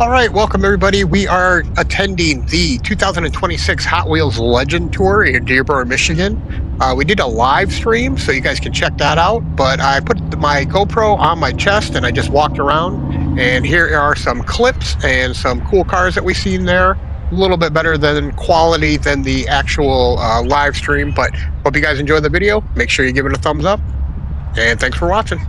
All right, welcome everybody. We are attending the 2026 Hot Wheels Legend Tour in Dearborn, Michigan. We did a live stream, so you guys can check that out. But I put my GoPro on my chest and I just walked around. And here are some clips and some cool cars that we've seen there. A little bit better than quality than the actual live stream. But hope you guys enjoy the video. Make sure you give it a thumbs up. And thanks for watching.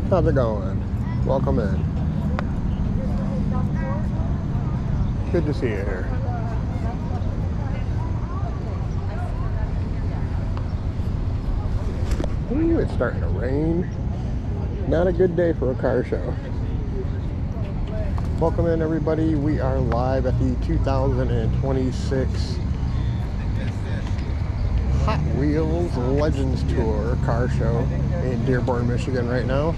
How's it going? Welcome in. Good to see you here. Ooh, it's starting to rain. Not a good day for a car show. Welcome in everybody. We are live at the 2026 Hot Wheels Legends Tour car show in Dearborn, Michigan right now.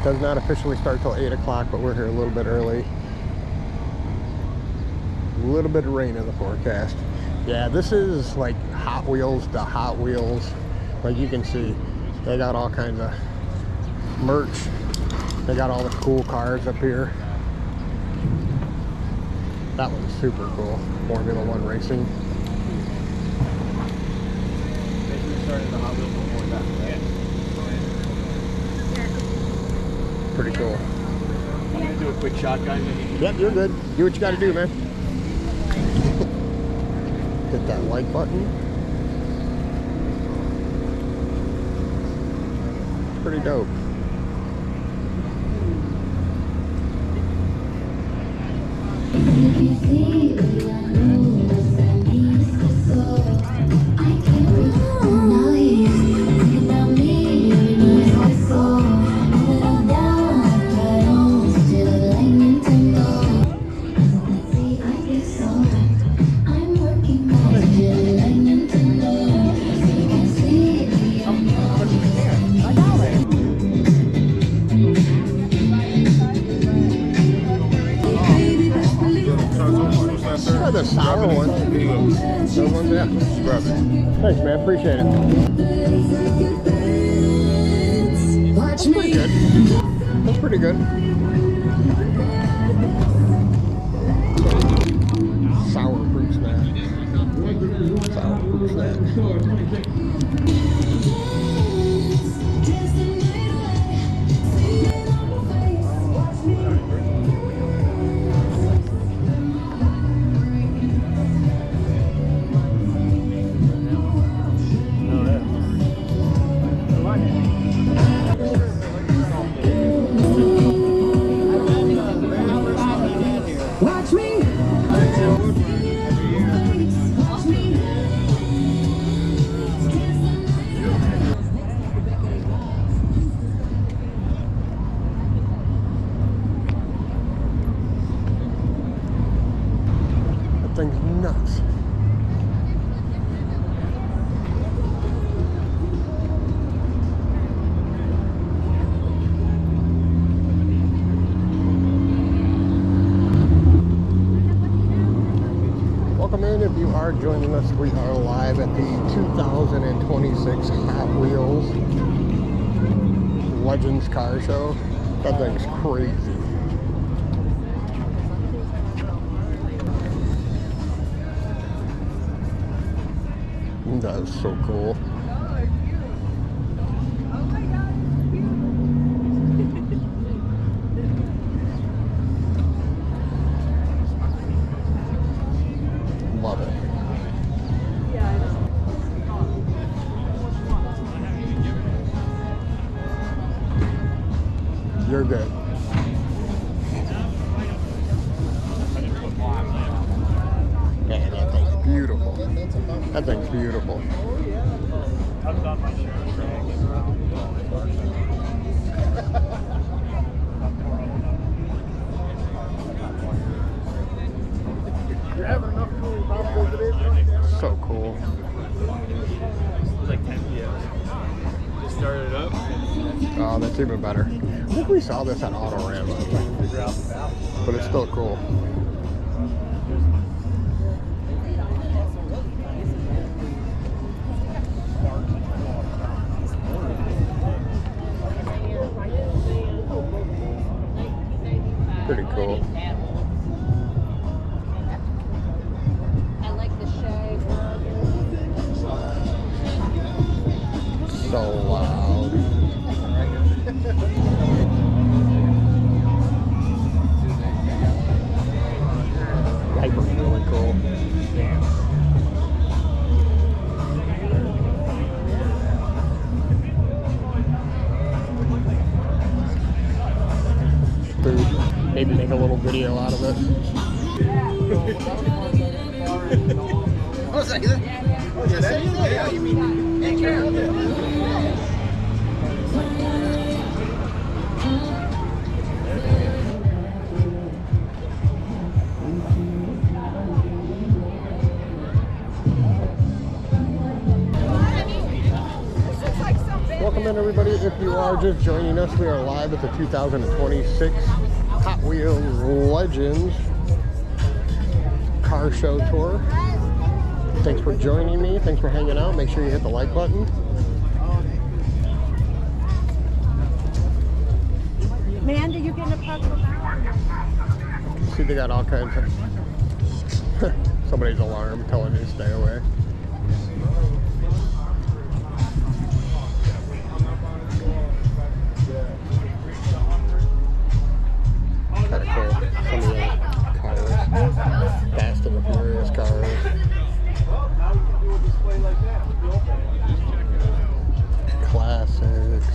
Does not officially start till 8 o'clock, but we're here a little bit early. A little bit of rain in the forecast. Yeah, this is like Hot Wheels to Hot Wheels. Like you can see, they got all kinds of merch. They got all the cool cars up here. That one's super cool. Formula One racing. Basically started the Hot Wheels before that. Pretty cool. I'm gonna do a quick shot, guys. Yep, you're good. Do what you gotta do, man. Hit that like button. Pretty dope. The sour one. Those ones, yeah. Grab it. Thanks, man. Appreciate it. That's pretty good. That's pretty good. Sour fruit snack. Sour fruit snack. Thing's nuts. Welcome in. If you are joining us, we are live at the 2026 Hot Wheels Legends Car Show. That thing's crazy. That is so cool. Love it. You're good. Man, that thing's beautiful. That thing's beautiful. So cool. It was like 10 p.m. Just started up. Oh, that's even better. I think we saw this at Autorama, but it's still cool. Pretty cool. I like the shade. So loud. Hyper's really cool. Food. Maybe make a little video out of it. Oh, is that it? Yeah, you mean Welcome in, everybody. If you are just joining us, we are live at the 2026 Hot Wheels Legends Car Show Tour. Thanks for joining me. Thanks for hanging out. Make sure you hit the like button. Man, did you get in a puzzle? See, they got all kinds of... Somebody's alarm telling me to stay away. Kind of cool. Some of the cars. Fast and the Furious cars. Classics.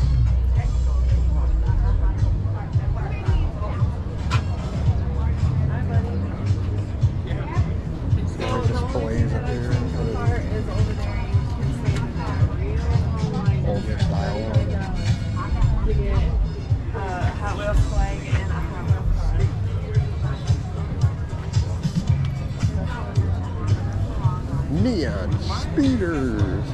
Some displays up here. Older style one. Hot Wheels flag and a Hot Wheels car. Neon speeders.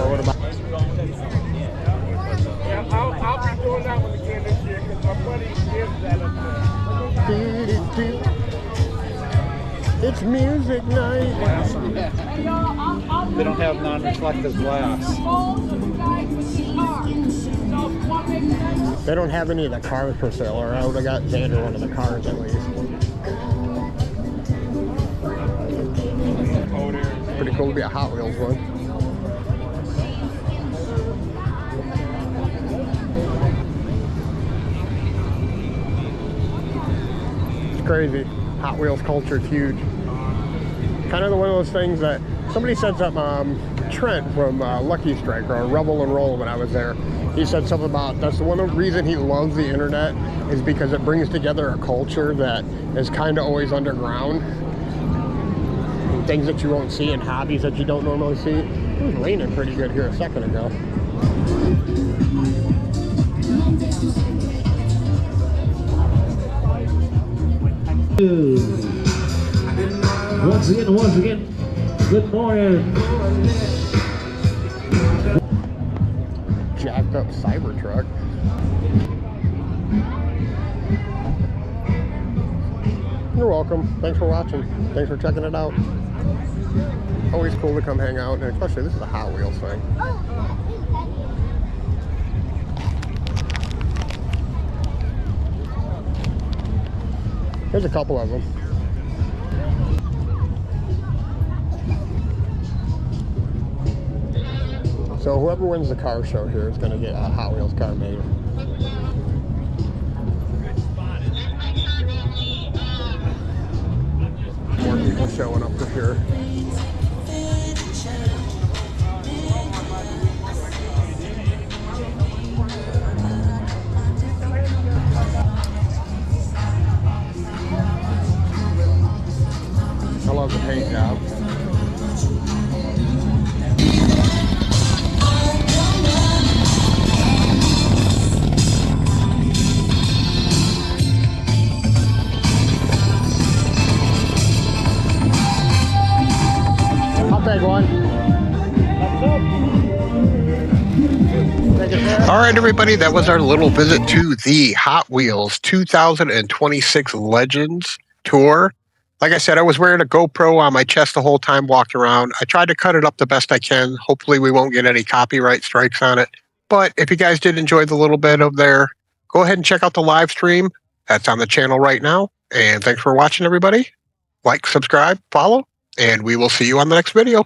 What about? Yeah, I'll be doing that one again this year because my buddy gives that up there. It's music night. They don't have non-reflective glass. They don't have any of the cars for sale, or I would have got Xander one of the cars at least. Pretty cool to be a Hot Wheels one. It's crazy. Hot Wheels culture is huge. Kind of one of those things that somebody said something, Trent from Lucky Strike or Rebel and Roll when I was there. He said something about that's the one reason he loves the internet is because it brings together a culture that is kind of always underground. And things that you won't see and hobbies that you don't normally see. It was raining pretty good here a second ago. Once again, good morning. Jack jacked up Cybertruck. You're welcome. Thanks for watching. Thanks for checking it out. Always cool to come hang out, and especially this is a Hot Wheels thing. There's a couple of them. So whoever wins the car show here is going to get a Hot Wheels car made. More people showing up for here. I love the paint job. Big one. All right, everybody, that was our little visit to the Hot Wheels 2026 Legends Tour. Like I said, I was wearing a GoPro on my chest the whole time, walked around. I tried to cut it up the best I can. Hopefully we won't get any copyright strikes on it. But if you guys did enjoy the little bit of there, go ahead and check out the live stream. That's on the channel right now. And thanks for watching, everybody. Like, subscribe, follow, and we will see you on the next video.